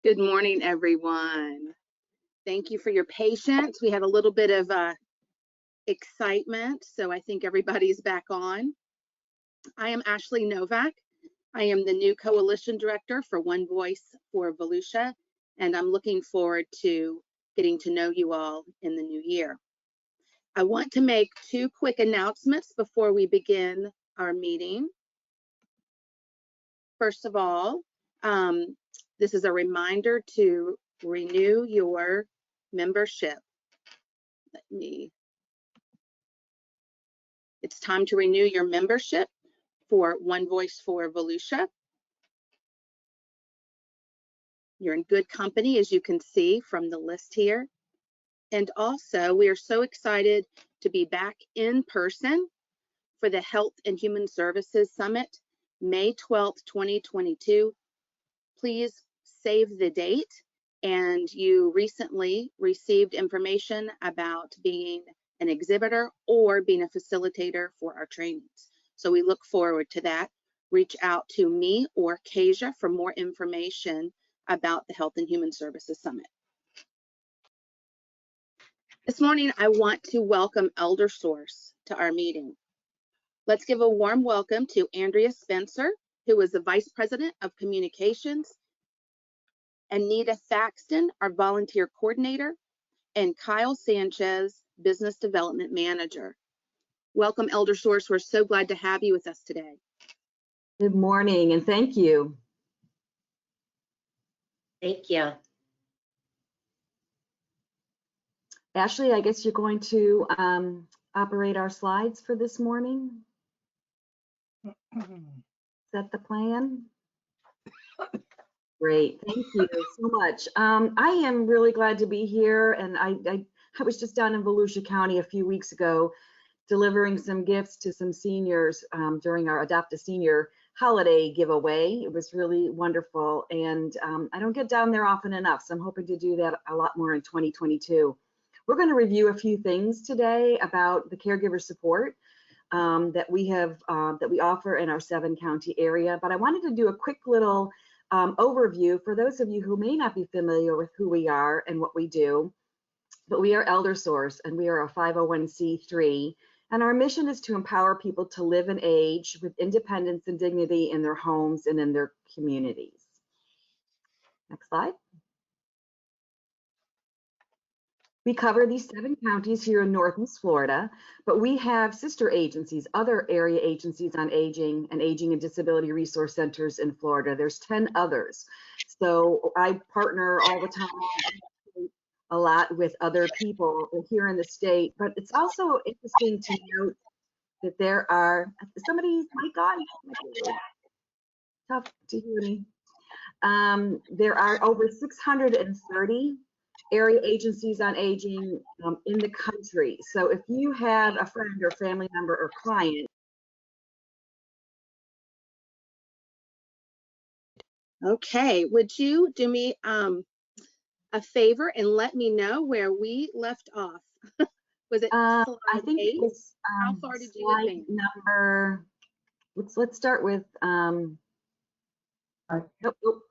Good morning, everyone. Thank you for your patience. We had a little bit of excitement, so I think everybody's back on. I am Ashley Novak. I am the new Coalition Director for One Voice for Volusia, and I'm looking forward to getting to know you all in the new year. I want to make two quick announcements before we begin our meeting. First of all, this is a reminder to renew your membership. It's time to renew your membership for One Voice for Volusia. You're in good company, as you can see from the list here. And also, we are so excited to be back in person for the Health and Human Services Summit, May 12th, 2022. Please save the date. And you recently received information about being an exhibitor or being a facilitator for our trainings. So we look forward to that. Reach out to me or Kasia for more information about the Health and Human Services Summit. This morning, I want to welcome ElderSource to our meeting. Let's give a warm welcome to Andrea Spencer, who is the Vice President of Communications, Anita Thaxton, our Volunteer Coordinator, and Kyle Sanchez, Business Development Manager. Welcome, ElderSource. We're so glad to have you with us today. Good morning, and thank you. Thank you. Ashley, I guess you're going to operate our slides for this morning. Is that the plan? Great, thank you so much. I am really glad to be here, and I was just down in Volusia County a few weeks ago delivering some gifts to some seniors during our Adopt a Senior holiday giveaway. It was really wonderful, and I don't get down there often enough, so I'm hoping to do that a lot more in 2022. We're going to review a few things today about the caregiver support that we offer in our 7-county area, but I wanted to do a quick little overview for those of you who may not be familiar with who we are and what we do. But we are ElderSource, and we are a 501c3, and our mission is to empower people to live and age with independence and dignity in their homes and in their communities. Next slide. We cover these 7 counties here in Northeast Florida, but we have sister agencies, other area agencies on aging and aging and disability resource centers in Florida. There's 10 others. So I partner all the time a lot with other people here in the state, but it's also interesting to note that there are, somebody's mic on? Tough to hear me. There are over 630 area agencies on aging in the country. So if you have a friend or family member or client. Okay, would you do me a favor and let me know where we left off? Was it slide I think 8? it was How far did you advance? Number, let's start with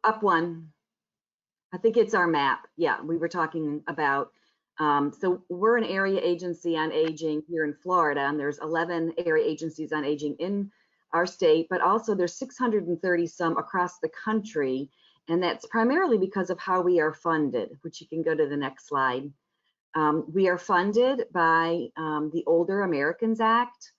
up one. I think it's our map. Yeah, we were talking about, so we're an area agency on aging here in Florida, and there's 11 area agencies on aging in our state, but also there's 630 some across the country, and that's primarily because of how we are funded, which you can go to the next slide. We are funded by the Older Americans Act.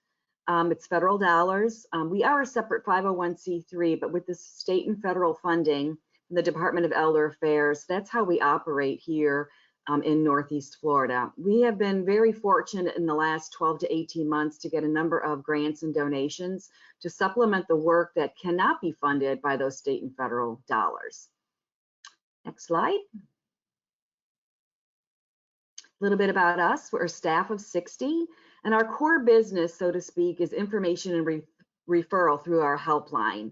It's federal dollars. We are a separate 501c3, but with the state and federal funding, the Department of Elder Affairs, that's how we operate here in Northeast Florida. We have been very fortunate in the last 12 to 18 months to get a number of grants and donations to supplement the work that cannot be funded by those state and federal dollars. Next slide. A little bit about us. We're a staff of 60, and our core business, so to speak, is information and referral through our helpline.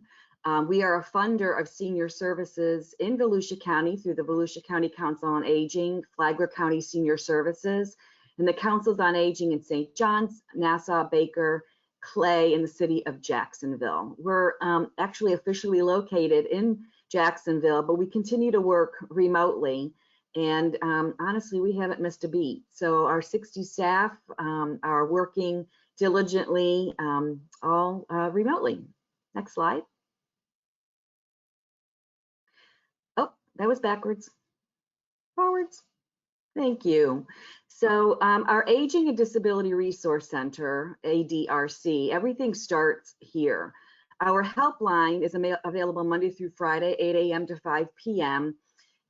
We are a funder of senior services in Volusia County through the Volusia County Council on Aging, Flagler County Senior Services, and the Councils on Aging in St. John's, Nassau, Baker, Clay, and the city of Jacksonville. We're actually officially located in Jacksonville, but we continue to work remotely. And honestly, we haven't missed a beat. So our 60 staff are working diligently, all remotely. Next slide. Oh, that was backwards. Forwards. Thank you. So our Aging and Disability Resource Center, ADRC, everything starts here. Our helpline is available Monday through Friday, 8 a.m. to 5 p.m.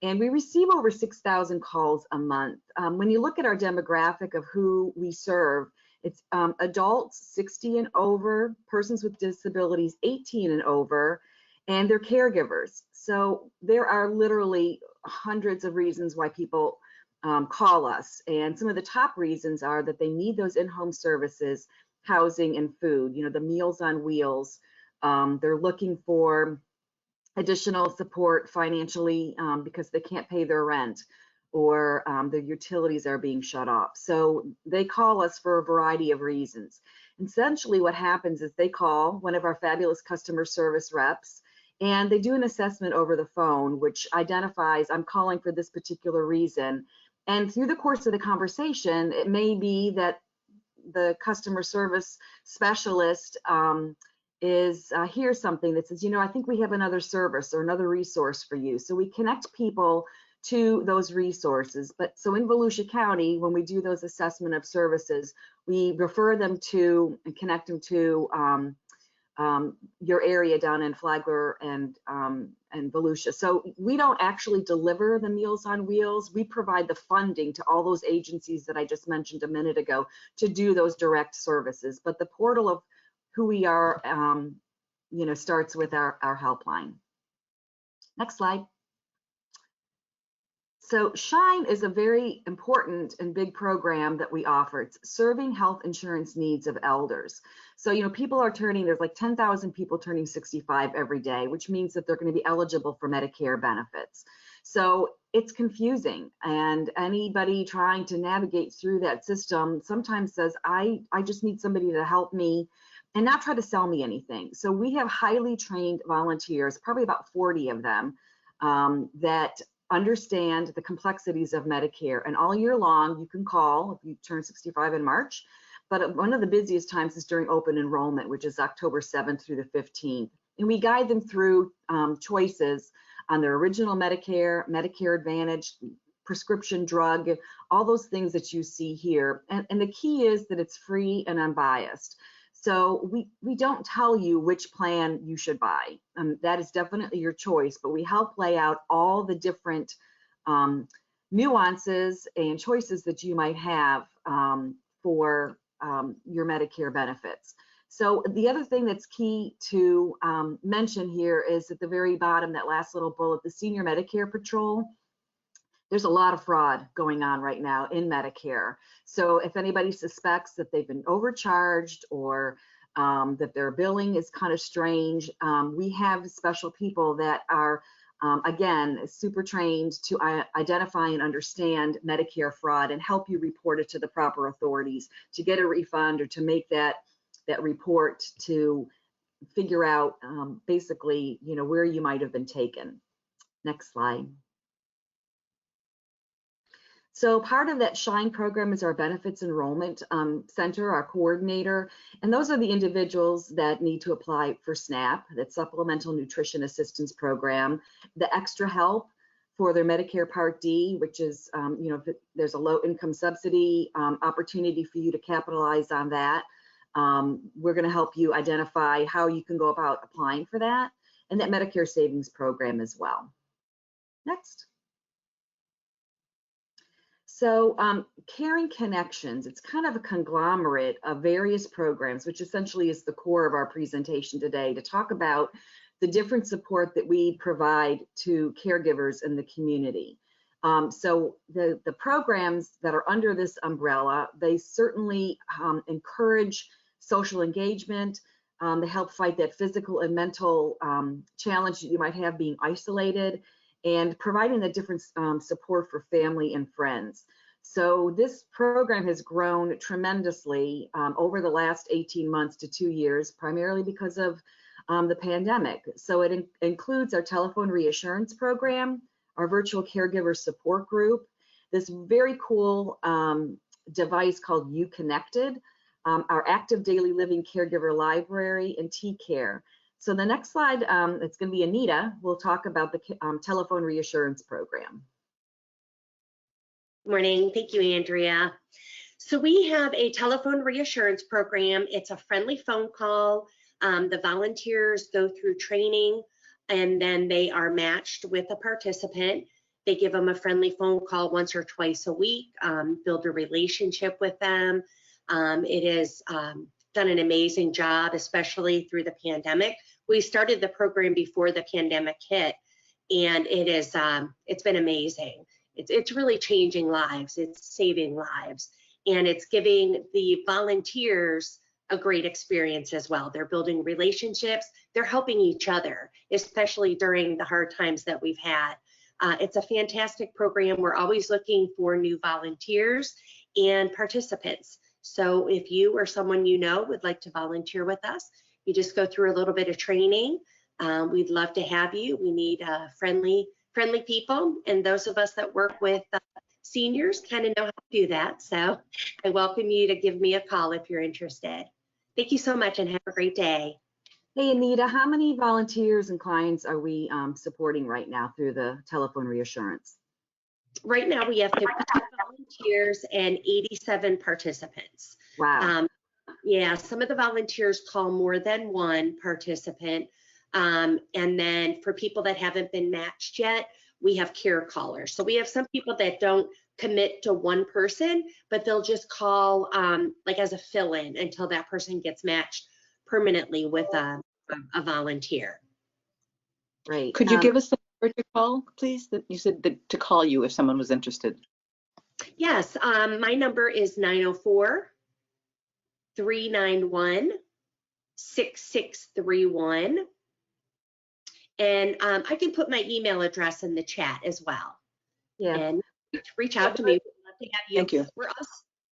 And we receive over 6,000 calls a month. When you look at our demographic of who we serve, it's adults 60 and over, persons with disabilities 18 and over, and they're caregivers. So there are literally hundreds of reasons why people call us. And some of the top reasons are that they need those in-home services, housing and food, you know, the Meals on Wheels. They're looking for additional support financially because they can't pay their rent, or their utilities are being shut off. So they call us for a variety of reasons. Essentially what happens is they call one of our fabulous customer service reps, and they do an assessment over the phone, which identifies, I'm calling for this particular reason. And through the course of the conversation, it may be that the customer service specialist hears something that says, you know, I think we have another service or another resource for you. So we connect people to those resources. But so in Volusia County, when we do those assessment of services, we refer them to and connect them to your area down in Flagler and Volusia. So we don't actually deliver the Meals on Wheels. We provide the funding to all those agencies that I just mentioned a minute ago to do those direct services. But the portal of who we are, you know, starts with our helpline. Next slide. So SHINE is a very important and big program that we offer. It's serving health insurance needs of elders. So, you know, people are turning, there's like 10,000 people turning 65 every day, which means that they're going to be eligible for Medicare benefits. So it's confusing, and anybody trying to navigate through that system sometimes says, I just need somebody to help me and not try to sell me anything. So we have highly trained volunteers, probably about 40 of them, that understand the complexities of Medicare. And all year long, you can call if you turn 65 in March. But one of the busiest times is during open enrollment, which is October 7th through the 15th. And we guide them through choices on their original Medicare, Medicare Advantage, prescription drug, all those things that you see here. And the key is that it's free and unbiased. So we don't tell you which plan you should buy. That is definitely your choice, but we help lay out all the different nuances and choices that you might have for your Medicare benefits. So the other thing that's key to mention here is at the very bottom, that last little bullet, the Senior Medicare Patrol. There's a lot of fraud going on right now in Medicare. So if anybody suspects that they've been overcharged or that their billing is kind of strange, we have special people that are, again, super trained to identify and understand Medicare fraud and help you report it to the proper authorities to get a refund or to make that report to figure out basically, you know, where you might have been taken. Next slide. So part of that SHINE program is our benefits enrollment center, our coordinator, and those are the individuals that need to apply for SNAP, that Supplemental Nutrition Assistance Program, the extra help for their Medicare Part D, which is, you know, if there's a low income subsidy opportunity for you to capitalize on that. We're going to help you identify how you can go about applying for that, and that Medicare Savings Program as well. Next. So Caring Connections, it's kind of a conglomerate of various programs, which essentially is the core of our presentation today, to talk about the different support that we provide to caregivers in the community. So the programs that are under this umbrella, they certainly encourage social engagement. They help fight that physical and mental challenge that you might have being isolated, and providing the different support for family and friends. So this program has grown tremendously over the last 18 months to 2 years, primarily because of the pandemic. So it includes our telephone reassurance program, our virtual caregiver support group, this very cool device called You Connected, our active daily living caregiver library, and T-Care. So the next slide, it's going to be Anita. We'll talk about the telephone reassurance program. Morning. Thank you, Andrea. So we have a telephone reassurance program. It's a friendly phone call. The volunteers go through training, and then they are matched with a participant. They give them a friendly phone call once or twice a week, build a relationship with them. It has done an amazing job, especially through the pandemic. We started the program before the pandemic hit, and it's been amazing. It's really changing lives. It's saving lives, and it's giving the volunteers a great experience as well. They're building relationships. They're helping each other, especially during the hard times that we've had. It's a fantastic program. We're always looking for new volunteers and participants. So if you or someone you know would like to volunteer with us, you just go through a little bit of training. We'd love to have you. We need friendly people, and those of us that work with seniors kind of know how to do that. So I welcome you to give me a call if you're interested. Thank you so much and have a great day. Hey, Anita, how many volunteers and clients are we supporting right now through the telephone reassurance? Right now we have 52 volunteers and 87 participants. Wow. Yeah, some of the volunteers call more than one participant. And then for people that haven't been matched yet, we have care callers. So we have some people that don't commit to one person, but they'll just call like as a fill-in until that person gets matched permanently with a volunteer. Great. Could you give us the number to call, please? That you said to call you if someone was interested. Yes, my number is 904-391-6631. And I can put my email address in the chat as well. Yeah. And reach out to me. We'd love to have you. Thank you.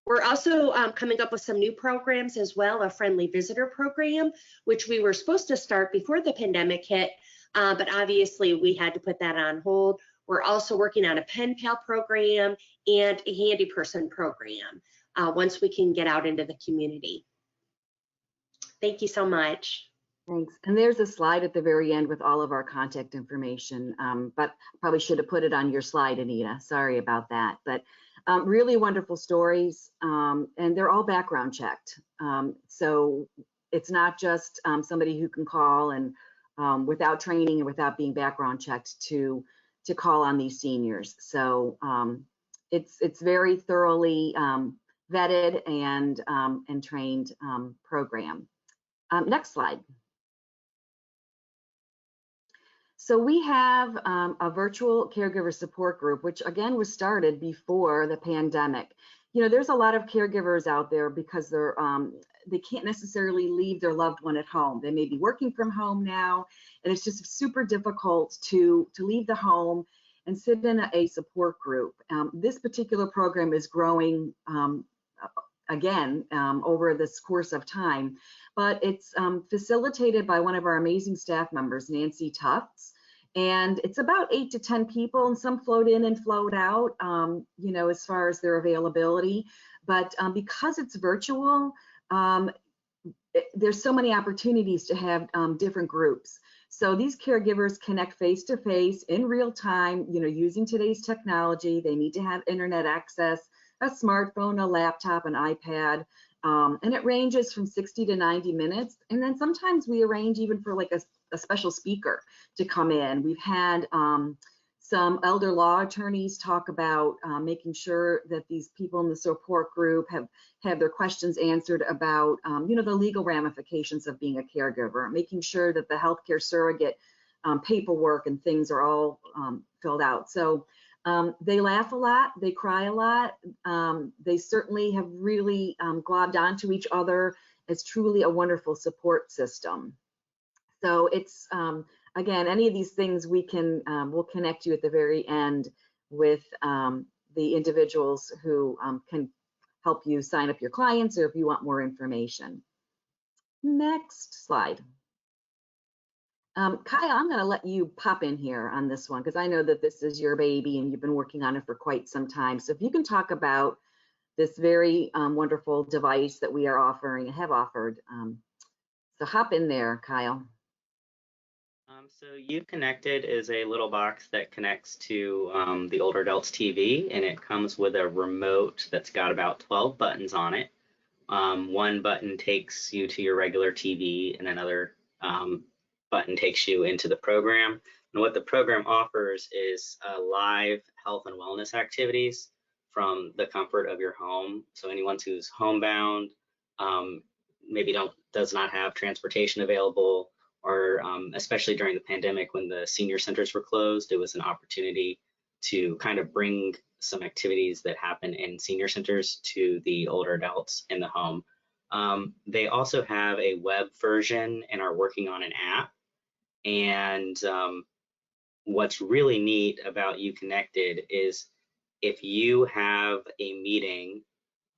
We're also coming up with some new programs as well, a friendly visitor program, which we were supposed to start before the pandemic hit, but obviously we had to put that on hold. We're also working on a pen pal program and a handy person program once we can get out into the community. Thank you so much. Thanks. And there's a slide at the very end with all of our contact information, but probably should have put it on your slide, Anita. Sorry about that. But really wonderful stories, and they're all background checked. So it's not just somebody who can call and without training and without being background checked to call on these seniors. So it's very thoroughly vetted and trained program. Next slide. So we have a virtual caregiver support group, which again was started before the pandemic. You know, there's a lot of caregivers out there because they can't necessarily leave their loved one at home. They may be working from home now, and it's just super difficult to leave the home and sit in a support group. This particular program is growing again over this course of time, but it's facilitated by one of our amazing staff members, Nancy Tufts. And it's about 8 to 10 people, and some float in and float out, you know, as far as their availability. But because it's virtual, there's so many opportunities to have different groups. So these caregivers connect face to face in real time, you know, using today's technology. They need to have internet access, a smartphone, a laptop, an iPad, and it ranges from 60 to 90 minutes. And then sometimes we arrange even for like a special speaker to come in. We've had some elder law attorneys talk about making sure that these people in the support group have their questions answered about, you know, the legal ramifications of being a caregiver, making sure that the healthcare surrogate paperwork and things are all filled out. So they laugh a lot, they cry a lot. They certainly have really globbed onto each other as truly a wonderful support system. So it's, again, any of these things we can, we'll connect you at the very end with the individuals who can help you sign up your clients or if you want more information. Next slide. Kyle, I'm going to let you pop in here on this one because I know that this is your baby and you've been working on it for quite some time. So if you can talk about this very wonderful device that we are offering, have offered. So hop in there, Kyle. So Uconnected is a little box that connects to the older adults TV, and it comes with a remote that's got about 12 buttons on it. One button takes you to your regular TV, and another button takes you into the program. And what the program offers is live health and wellness activities from the comfort of your home. So anyone who's homebound, maybe does not have transportation available, or especially during the pandemic when the senior centers were closed, it was an opportunity to kind of bring some activities that happen in senior centers to the older adults in the home. They also have a web version and are working on an app. And what's really neat about Uconnected is if you have a meeting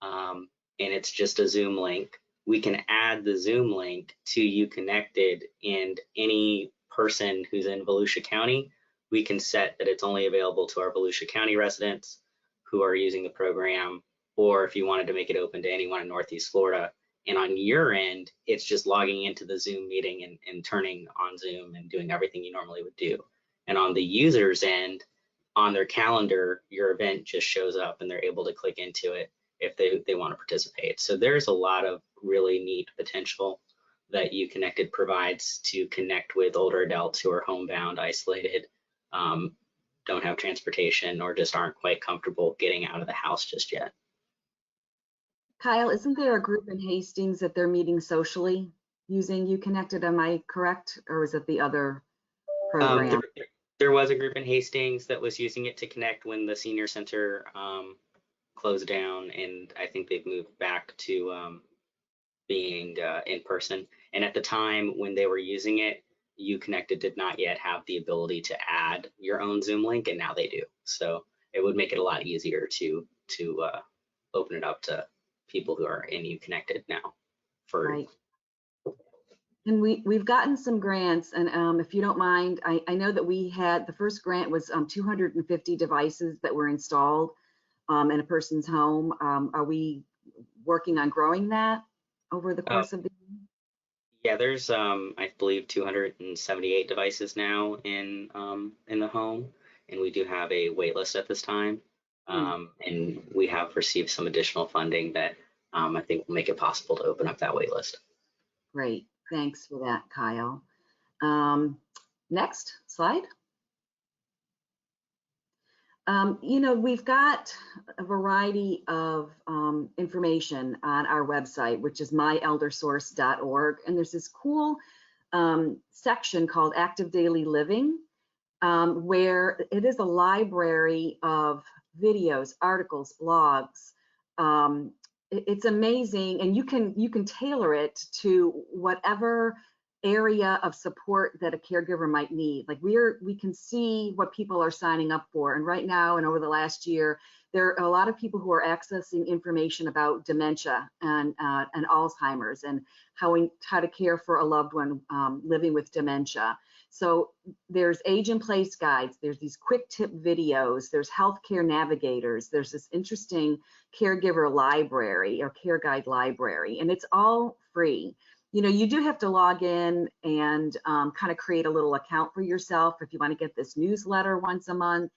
and it's just a Zoom link, we can add the Zoom link to Uconnected, and any person who's in Volusia County, we can set that it's only available to our Volusia County residents who are using the program, or if you wanted to make it open to anyone in Northeast Florida. And on your end, it's just logging into the Zoom meeting and turning on Zoom and doing everything you normally would do. And on the user's end, on their calendar, your event just shows up and they're able to click into it if they want to participate. So there's a lot of really neat potential that Uconnected provides to connect with older adults who are homebound, isolated, don't have transportation, or just aren't quite comfortable getting out of the house just yet. Kyle, isn't there a group in Hastings that they're meeting socially using Uconnected? Am I correct? Or is it the other program? There was a group in Hastings that was using it to connect when the senior center closed down, and I think they've moved back to being in person. And at the time when they were using it, Uconnected did not yet have the ability to add your own Zoom link, and now they do. So it would make it a lot easier to open it up to people who are in Uconnected now. Right. And we've gotten some grants, and if you don't mind, I know that we had, the first grant was 250 devices that were installed in a person's home. Are we working on growing that over the course of the year? Yeah, there's I believe 278 devices now in the home, and we do have a wait list at this time. And we have received some additional funding that I think will make it possible to open up that wait list. Great, thanks for that, Kyle. Next slide. You know, we've got a variety of information on our website, which is myeldersource.org, and there's this cool section called Active Daily Living, where it is a library of videos, articles, blogs. It's amazing, and you can tailor it to whatever area of support that a caregiver might need. Like we can see what people are signing up for, and right now and over the last year, there are a lot of people who are accessing information about dementia and Alzheimer's and how to care for a loved one living with dementia. So there's age in place guides, there's these quick tip videos, there's healthcare navigators, there's this interesting caregiver library or care guide library, and it's all free. You know, you do have to log in and kind of create a little account for yourself if you want to get this newsletter once a month.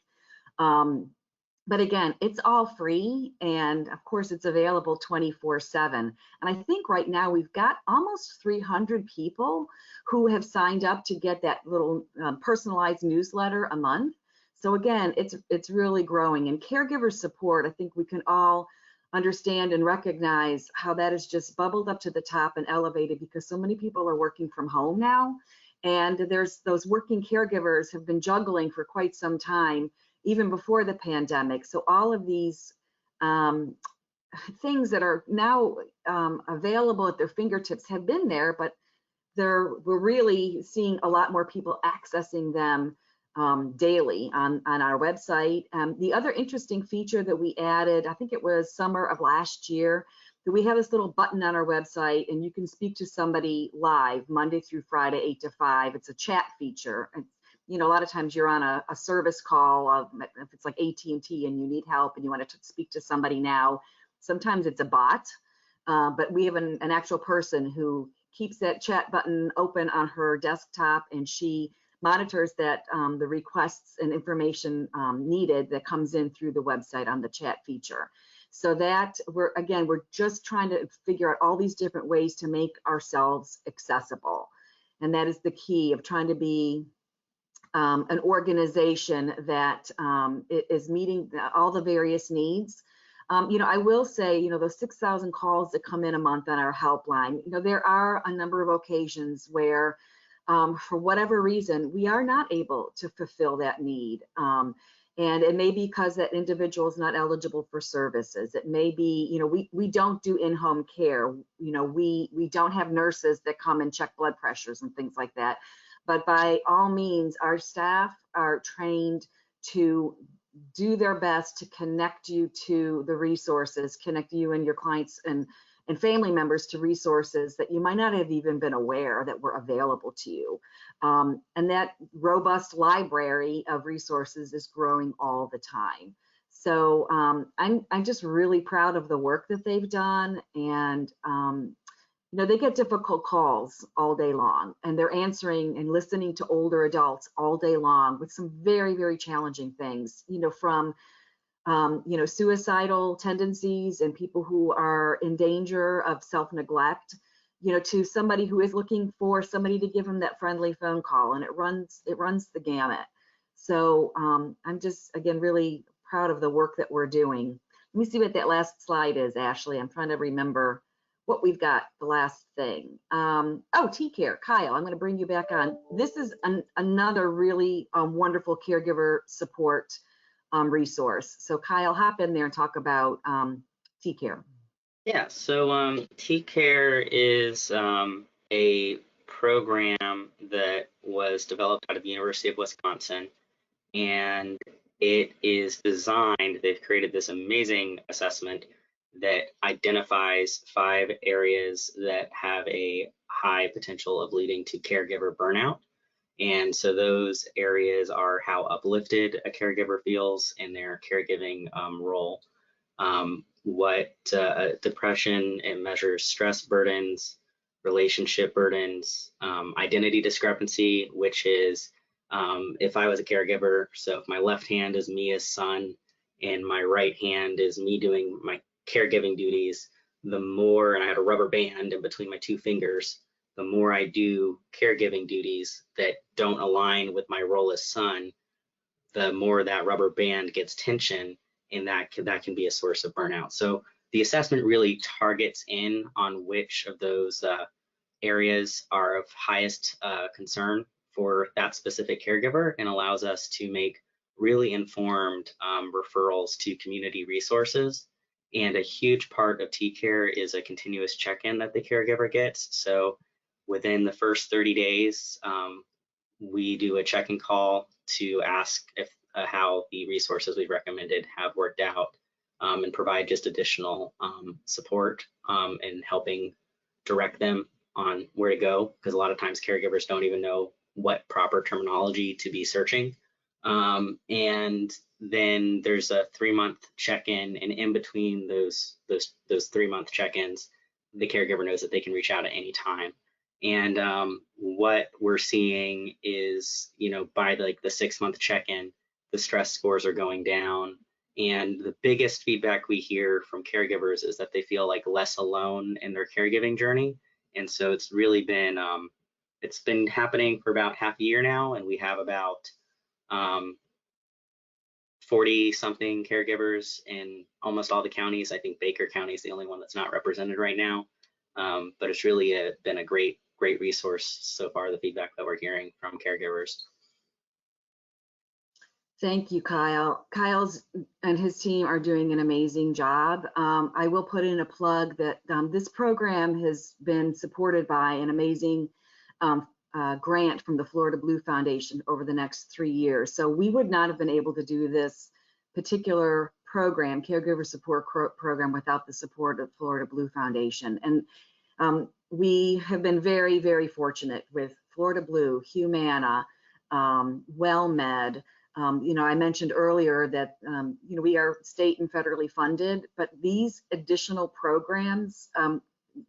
But again, it's all free, and of course it's available 24/7. And I think right now we've got almost 300 people who have signed up to get that little personalized newsletter a month. So again, it's really growing. And caregiver support, I think we can all understand and recognize how that is just bubbled up to the top and elevated, because so many people are working from home now, and there's those working caregivers have been juggling for quite some time, even before the pandemic. So all of these things that are now available at their fingertips have been there, but we're really seeing a lot more people accessing them daily on our website. The other interesting feature that we added, I think it was summer of last year, that we have this little button on our website, and you can speak to somebody live Monday through Friday, 8 to 5. It's a chat feature. And, you know, a lot of times you're on a service call, if it's like AT&T and you need help and you want to speak to somebody now. Sometimes it's a bot, but we have an actual person who keeps that chat button open on her desktop, and she monitors that the requests and information needed that comes in through the website on the chat feature. So that we're just trying to figure out all these different ways to make ourselves accessible. And that is the key of trying to be an organization that is meeting all the various needs. You know, I will say, you know, those 6,000 calls that come in a month on our helpline, you know, there are a number of occasions where, for whatever reason, we are not able to fulfill that need. And it may be because that individual is not eligible for services. It may be, you know, we don't do in-home care. You know, we don't have nurses that come and check blood pressures and things like that. But by all means, our staff are trained to do their best to connect you to the resources, connect you and your clients and family members to resources that you might not have even been aware that were available to you. And that robust library of resources is growing all the time. So I'm just really proud of the work that they've done. And you know, they get difficult calls all day long, and they're answering and listening to older adults all day long with some very, very challenging things, you know, from, you know, suicidal tendencies and people who are in danger of self-neglect, you know, to somebody who is looking for somebody to give them that friendly phone call, and it runs the gamut. So I'm just, again, really proud of the work that we're doing. Let me see what that last slide is, Ashley. I'm trying to remember what we've got, the last thing. Oh, T-Care. Kyle, I'm going to bring you back on. This is another really wonderful caregiver support resource. So Kyle, hop in there and talk about T-Care. Yeah, so T-Care is a program that was developed out of the University of Wisconsin, and it is designed, they've created this amazing assessment that identifies 5 areas that have a high potential of leading to caregiver burnout. And so those areas are how uplifted a caregiver feels in their caregiving role. What depression, it measures stress burdens, relationship burdens, identity discrepancy, which is if I was a caregiver, so if my left hand is me as son and my right hand is me doing my caregiving duties, the more, and I had a rubber band in between my 2 fingers, the more I do caregiving duties that don't align with my role as son, the more that rubber band gets tension, and that can be a source of burnout. So the assessment really targets in on which of those areas are of highest concern for that specific caregiver, and allows us to make really informed referrals to community resources. And a huge part of T-Care is a continuous check-in that the caregiver gets. So within the first 30 days, we do a check-in call to ask if how the resources we've recommended have worked out, and provide just additional support in helping direct them on where to go, because a lot of times caregivers don't even know what proper terminology to be searching. And then there's a 3-month check-in, and in between those 3-month check-ins, the caregiver knows that they can reach out at any time. And what we're seeing is, you know, by like the 6-month check-in, the stress scores are going down. And the biggest feedback we hear from caregivers is that they feel like less alone in their caregiving journey. And so it's really been, it's been happening for about half a year now, and we have about 40 something caregivers in almost all the counties. I think Baker County is the only one that's not represented right now. But it's really been a great resource so far, the feedback that we're hearing from caregivers. Thank you, Kyle. Kyle's and his team are doing an amazing job. I will put in a plug that this program has been supported by an amazing grant from the Florida Blue Foundation over the next 3 years. So we would not have been able to do this particular program, caregiver support program, without the support of Florida Blue Foundation. And we have been very, very fortunate with Florida Blue, Humana, WellMed. I mentioned earlier that, we are state and federally funded, but these additional programs,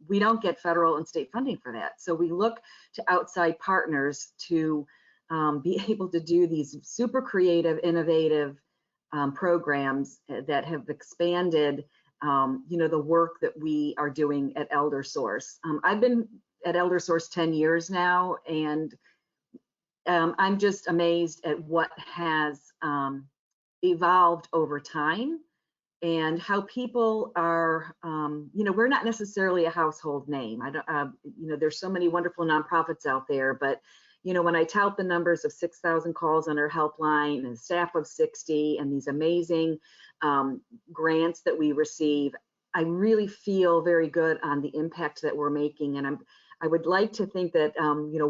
we don't get federal and state funding for that. So we look to outside partners to be able to do these super creative, innovative programs that have expanded, the work that we are doing at ElderSource. I've been at ElderSource 10 years now, and I'm just amazed at what has evolved over time, and how people are, we're not necessarily a household name. I don't, there's so many wonderful nonprofits out there, but when I tout the numbers of 6,000 calls on our helpline and staff of 60 and these amazing grants that we receive, I really feel very good on the impact that we're making. And I would like to think that,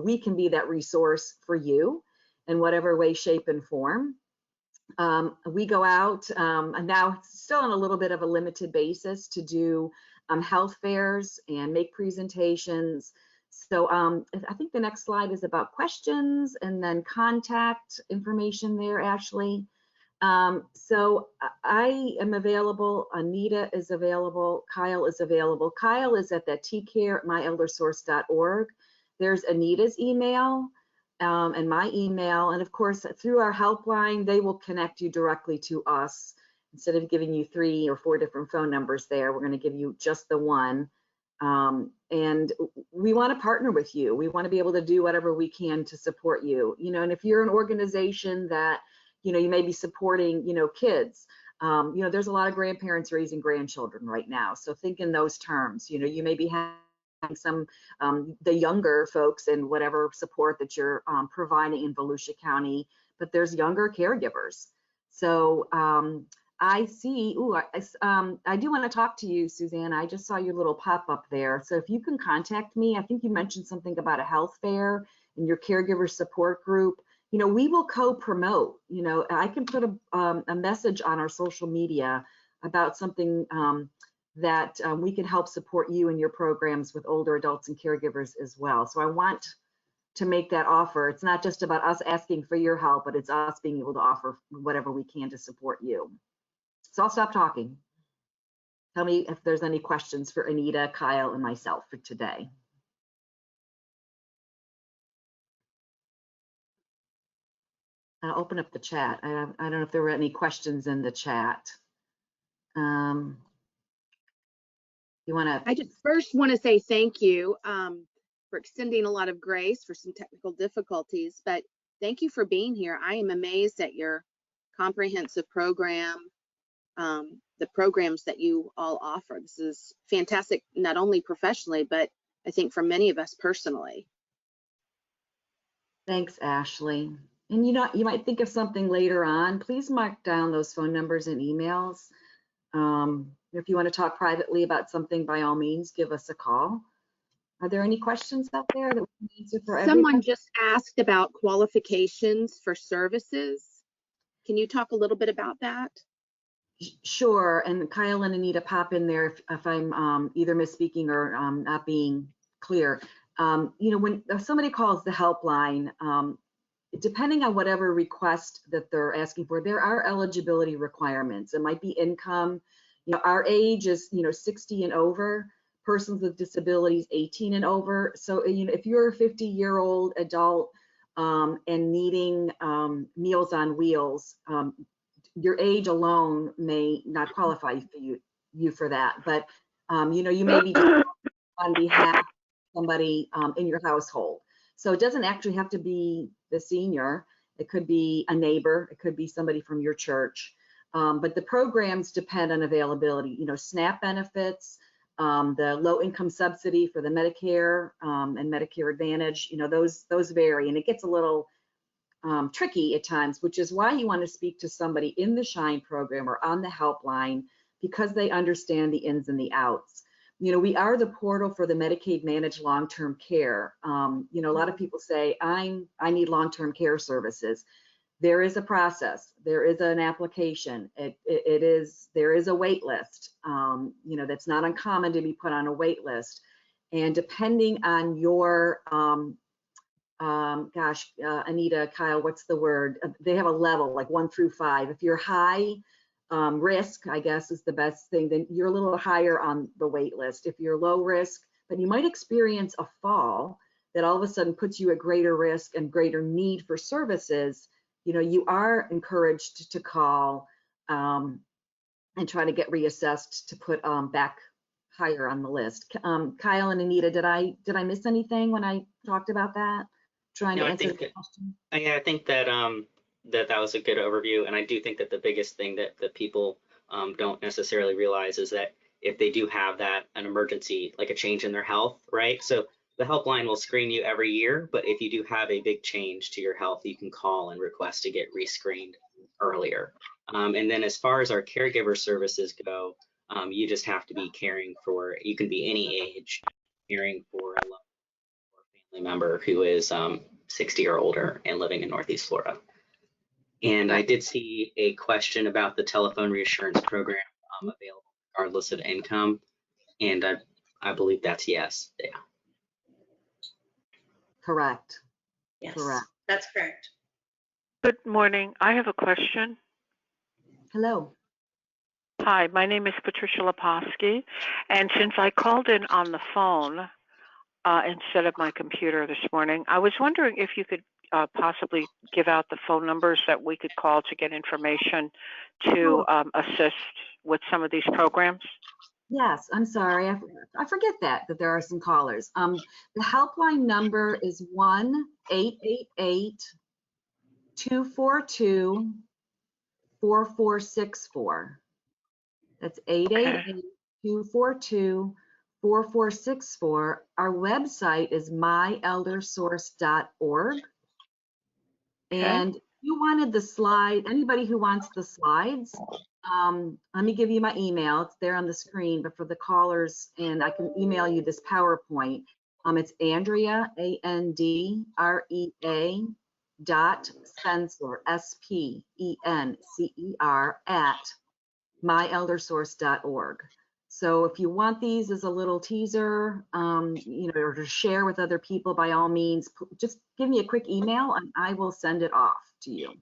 we can be that resource for you in whatever way, shape, and form. We go out, and now still on a little bit of a limited basis, to do health fairs and make presentations. So I think the next slide is about questions, and then contact information there, Ashley. So I am available. Anita is available. Kyle is available. Kyle is at that tcare@myeldersource.org. There's Anita's email and my email. And of course, through our helpline, they will connect you directly to us. Instead of giving you 3 or 4 different phone numbers there, we're going to give you just the one. And we want to partner with you. We want to be able to do whatever we can to support you. And if you're an organization that, you may be supporting, kids, there's a lot of grandparents raising grandchildren right now. So think in those terms. You may be having some, the younger folks and whatever support that you're providing in Volusia County, but there's younger caregivers. So I see, I do want to talk to you, Suzanne. I just saw your little pop-up there. So if you can contact me, I think you mentioned something about a health fair and your caregiver support group. We will co-promote. I can put a message on our social media about something that we can help support you and your programs with older adults and caregivers as well. So I want to make that offer. It's not just about us asking for your help, but it's us being able to offer whatever we can to support you. So I'll stop talking. Tell me if there's any questions for Anita, Kyle, and myself for today. I'll open up the chat. I don't know if there were any questions in the chat. You want to? I just first want to say thank you for extending a lot of grace for some technical difficulties, but thank you for being here. I am amazed at your comprehensive program, the programs that you all offer. This is fantastic, not only professionally, but I think for many of us personally. Thanks, Ashley. And you might think of something later on. Please mark down those phone numbers and emails. If you want to talk privately about something, by all means, give us a call. Are there any questions out there that we can answer for everyone? Someone just asked about qualifications for services. Can you talk a little bit about that? Sure. And Kyle and Anita, pop in there if I'm either misspeaking or not being clear. When somebody calls the helpline, depending on whatever request that they're asking for, there are eligibility requirements. It might be income. Our age is 60 and over. Persons with disabilities 18 and over. So if you're a 50-year-old adult and needing Meals on Wheels, your age alone may not qualify for you for that. But you may be on behalf of somebody in your household. So it doesn't actually have to be the senior. It could be a neighbor. It could be somebody from your church. But the programs depend on availability. SNAP benefits, the low income subsidy for the Medicare and Medicare Advantage, those vary, and it gets a little tricky at times, which is why you want to speak to somebody in the SHINE program or on the helpline, because they understand the ins and the outs. We are the portal for the Medicaid managed long-term care. A lot of people say, I need long-term care services. there is a process, there is an application, there is a wait list. You know, that's not uncommon to be put on a wait list. And depending on your, Anita, Kyle, what's the word? They have a level like 1 through 5. If you're high risk, I guess is the best thing, then you're a little higher on the wait list. If you're low risk, but you might experience a fall that all of a sudden puts you at greater risk and greater need for services, you know, you are encouraged to call and try to get reassessed to put back higher on the list. Kyle and Anita, did I miss anything when I talked about that? Trying to answer the question. Yeah, I think that that was a good overview, and I do think that the biggest thing that people don't necessarily realize is that if they do have an emergency, like a change in their health, right? So the helpline will screen you every year, but if you do have a big change to your health, you can call and request to get rescreened earlier. And then as far as our caregiver services go, you just have to be caring for, you can be any age, caring for a loved one or family member who is 60 or older and living in Northeast Florida. And I did see a question about the telephone reassurance program available regardless of income, and I believe that's yes. Yeah. Correct. Yes, Correct. that's correct. Good morning. I have a question. Hello. Hi, my name is Patricia Leposki, and since I called in on the phone instead of my computer this morning, I was wondering if you could possibly give out the phone numbers that we could call to get information to assist with some of these programs. Yes, I'm sorry. I forget that there are some callers. The helpline number is 1-888-242-4464. That's 888-242-4464. Our website is myeldersource.org. And you wanted the slide, anybody who wants the slides, let me give you my email. It's there on the screen, but for the callers, and I can email you this PowerPoint. It's Andrea, ANDREA .Spencer, SPENCER @myeldersource.org. So if you want these as a little teaser, you know, or to share with other people, by all means, just give me a quick email and I will send it off to you.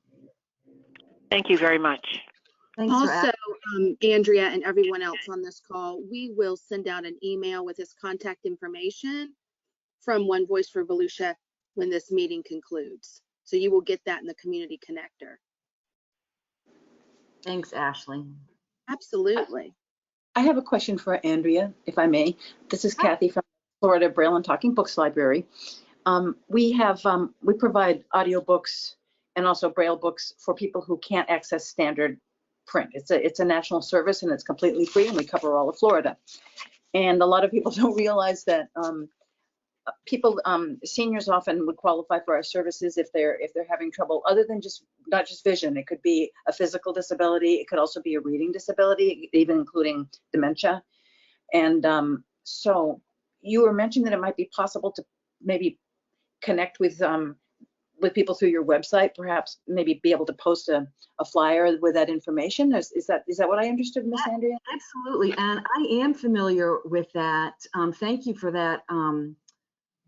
Thank you very much. Thanks. Also, Andrea and everyone else on this call, we will send out an email with his contact information from One Voice for Volusia when this meeting concludes. So you will get that in the community connector. Thanks, Ashley. Absolutely. I have a question for Andrea, if I may. This is Kathy from Florida Braille and Talking Books Library. We provide audiobooks and also Braille books for people who can't access standard print. It's a national service and it's completely free, and we cover all of Florida. And a lot of people don't realize that seniors often would qualify for our services if they're having trouble other than not just vision. It could be a physical disability. It could also be a reading disability, even including dementia. And so you were mentioning that it might be possible to maybe connect with people through your website, perhaps maybe be able to post a flyer with that information. Is that what I understood, Miss Andrea? Absolutely, and I am familiar with that. Thank you for that.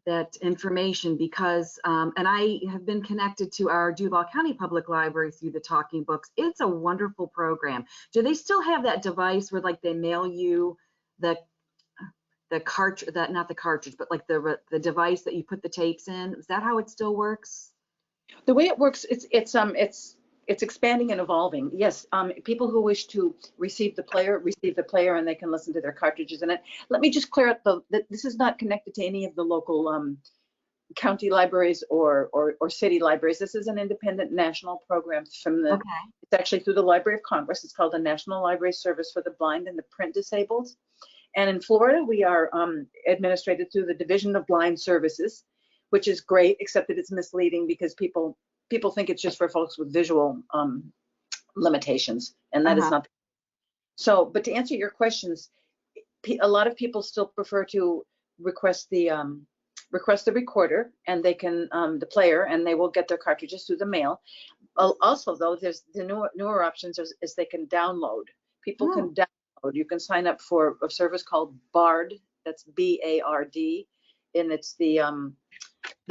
That information, because and I have been connected to our Duval County Public Library through the Talking Books. It's a wonderful program. Do they still have that device where like they mail you the cartridge, not the cartridge, but like the device that you put the tapes in? Is that how it still works? The way it works, it's expanding and evolving. Yes, people who wish to receive the player, and they can listen to their cartridges in it. Let me just clear up that this is not connected to any of the local county libraries or city libraries. This is an independent national program from the, it's actually through the Library of Congress. It's called the National Library Service for the Blind and the Print Disabled. And in Florida, we are administrated through the Division of Blind Services, which is great, except that it's misleading because people think it's just for folks with visual limitations, and that is not. So, but to answer your questions, a lot of people still prefer to request the recorder, and they can the player, and they will get their cartridges through the mail. Also, though, there's the newer options is they can download. People can download. You can sign up for a service called BARD. That's BARD, and it's the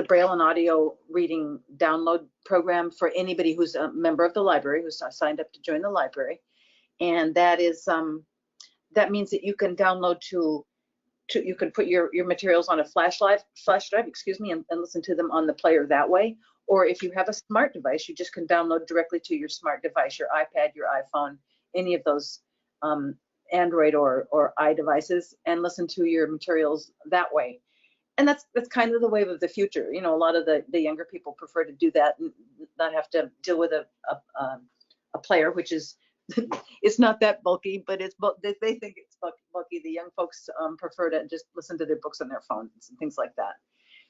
Braille and Audio Reading Download Program for anybody who's a member of the library, who's signed up to join the library. And that is that means that you can download you can put your materials on a flash drive, and listen to them on the player that way. Or if you have a smart device, you just can download directly to your smart device, your iPad, your iPhone, any of those Android or iDevices, and listen to your materials that way. And that's kind of the wave of the future. You know, a lot of the younger people prefer to do that and not have to deal with a player, which is it's not that bulky, but they think it's bulky. The young folks prefer to just listen to their books on their phones and things like that.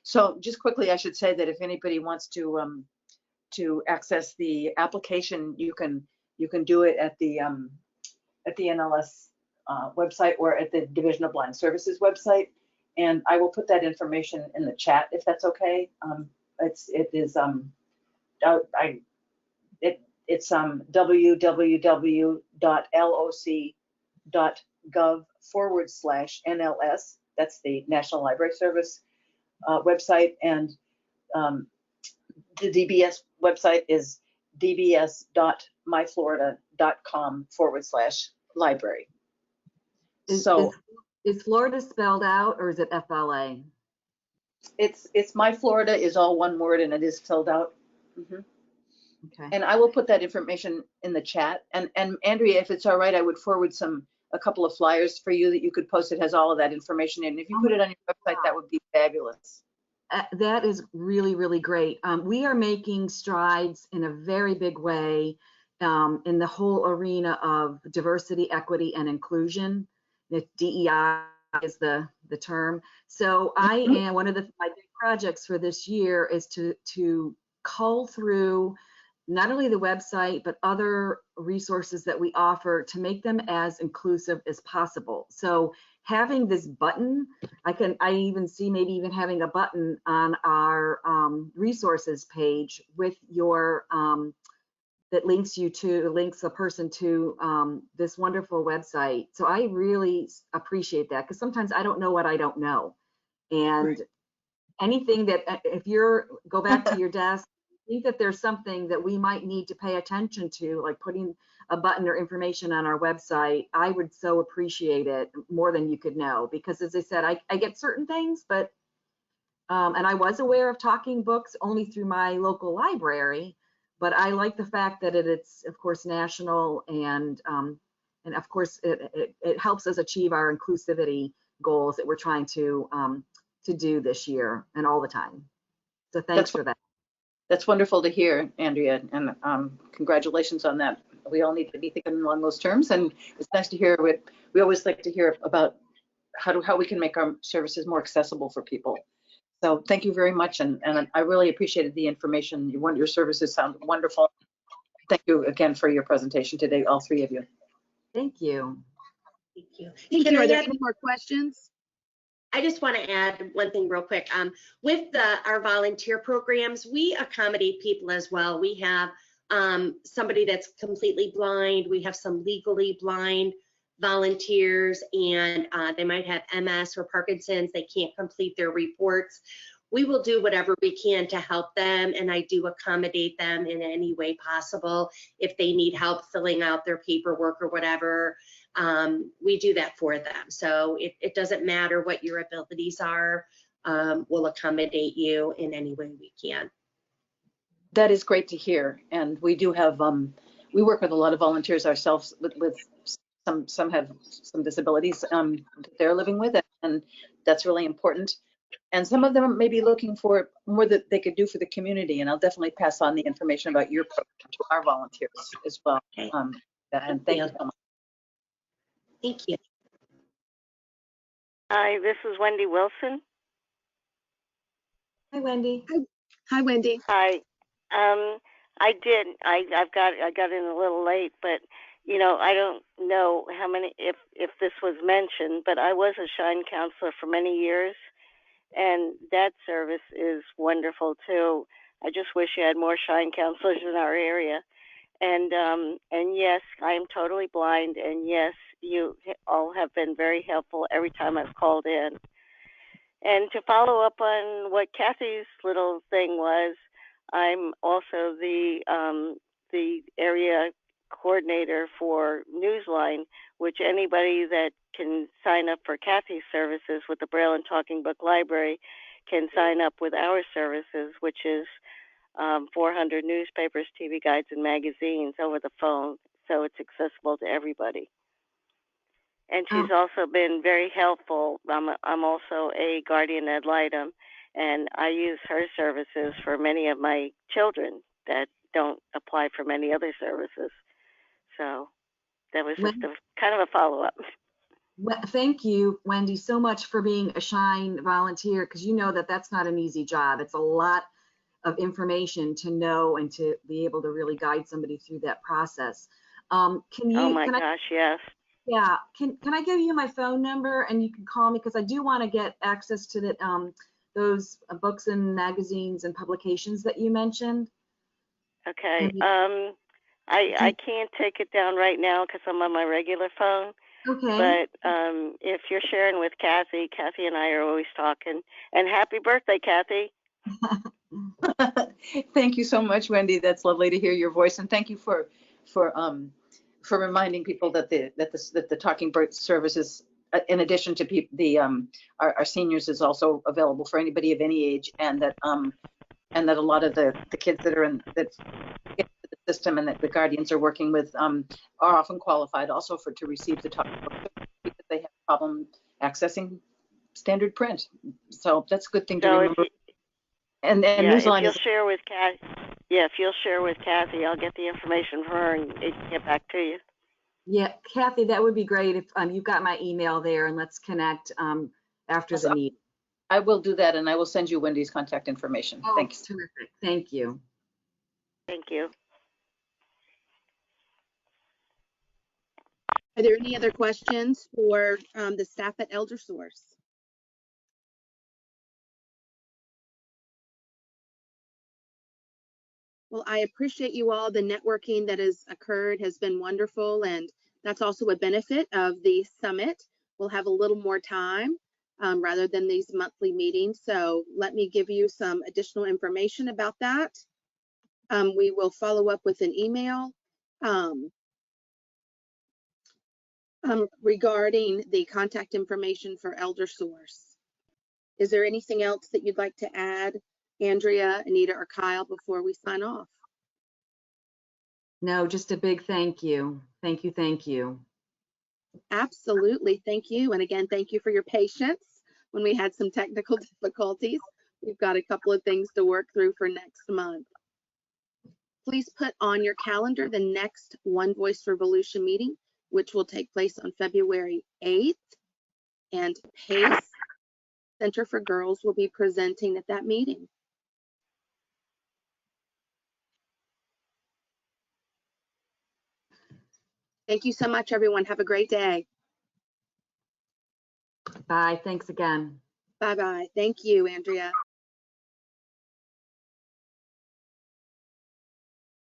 So just quickly, I should say that if anybody wants to access the application, you can do it at the NLS website or at the Division of Blind Services website, and I will put that information in the chat if that's okay. It's www.loc.gov/NLS. That's the National Library Service website, and the DBS website is dbs.myflorida.com/library. So is Florida spelled out, or is it FLA? It's My Florida is all one word, and it is filled out. Okay. And I will put that information in the chat. And Andrea, if it's all right, I would forward a couple of flyers for you that you could post. It has all of that information in. If you put it on your website, that would be fabulous. That is really, really great. We are making strides in a very big way in the whole arena of diversity, equity, and inclusion. The DEI is the term. So I am one of my big projects for this year is to cull through not only the website, but other resources that we offer to make them as inclusive as possible. So having this button, I even see maybe even having a button on our resources page with your, that links a person to this wonderful website. So I really appreciate that, because sometimes I don't know what I don't know. And anything that, if go back to your desk, think that there's something that we might need to pay attention to, like putting a button or information on our website, I would so appreciate it more than you could know. Because as I said, I get certain things, but, and I was aware of talking books only through my local library, but I like the fact that it's of course national, and of course it helps us achieve our inclusivity goals that we're trying to do this year and all the time. So thanks for that. That's wonderful to hear, Andrea, and congratulations on that. We all need to be thinking along those terms, and it's nice to hear what we always like to hear about how we can make our services more accessible for people. So thank you very much, and I really appreciated the information. Your services sound wonderful. Thank you again for your presentation today, all three of you. Thank you. Thank you. Thank you. Are there any more questions? I just want to add one thing real quick. With our volunteer programs, we accommodate people as well. We have somebody that's completely blind. We have some legally blind volunteers, and they might have MS or Parkinson's. They can't complete their reports. We will do whatever we can to help them, and I do accommodate them in any way possible. If they need help filling out their paperwork or whatever, we do that for them. So it doesn't matter what your abilities are. We'll accommodate you in any way we can. That is great to hear. And we do have, we work with a lot of volunteers ourselves with some have some disabilities that they're living with, and that's really important. And some of them may be looking for more that they could do for the community, and I'll definitely pass on the information about your program to our volunteers as well. Okay. And thank you so much. Thank you. Hi, this is Wendy Wilson. Hi, Wendy. Hi, Wendy. Hi. I got in a little late, but you know, I don't know how many, if this was mentioned, but I was a Shine counselor for many years, and that service is wonderful too. I just wish you had more Shine counselors in our area. And yes, I am totally blind, and yes, you all have been very helpful every time I've called in. And to follow up on what Kathy's little thing was, I'm also the area coordinator for Newsline, which anybody that can sign up for Kathy's services with the Braille and Talking Book Library can sign up with our services, which is 400 newspapers, TV guides, and magazines over the phone, so it's accessible to everybody. And she's also been very helpful. I'm also a guardian ad litem, and I use her services for many of my children that don't apply for many other services. So that was just a kind of a follow-up. Well, thank you, Wendy, so much for being a Shine volunteer, because you know that that's not an easy job. It's a lot of information to know and to be able to really guide somebody through that process. Can you? Oh my gosh, yes. Yeah, can I give you my phone number and you can call me, because I do want to get access to the those books and magazines and publications that you mentioned. Okay. I can't take it down right now because I'm on my regular phone. Okay. But if you're sharing with Kathy, Kathy and I are always talking. And happy birthday, Kathy. Thank you so much, Wendy. That's lovely to hear your voice, and thank you for reminding people that the Talking Bird services, in addition to our seniors, is also available for anybody of any age, and that a lot of the kids that are in the system and that the guardians are working with are often qualified also to receive the Talking Book because they have a problem accessing standard print. So that's a good thing to remember. And Newsline, if you'll share with Kathy, if you'll share with Kathy, I'll get the information from her and get back to you. Yeah, Kathy, that would be great if you've got my email there, and let's connect after the meeting. I will do that, and I will send you Wendy's contact information. Oh, thanks. Terrific. Thank you. Thank you. Are there any other questions for the staff at ElderSource? Well, I appreciate you all. The networking that has occurred has been wonderful, and that's also a benefit of the summit. We'll have a little more time rather than these monthly meetings. So let me give you some additional information about that. We will follow up with an email regarding the contact information for ElderSource. Is there anything else that you'd like to add, Andrea, Anita, or Kyle, before we sign off? No, just a big thank you. Thank you. Thank you. Absolutely. Thank you. And again, thank you for your patience when we had some technical difficulties. We've got a couple of things to work through for next month. Please put on your calendar the next One Voice Revolution meeting, which will take place on February 8th. And PACE, Center for Girls, will be presenting at that meeting. Thank you so much, everyone. Have a great day. Bye. Thanks again. Bye-bye. Thank you, Andrea.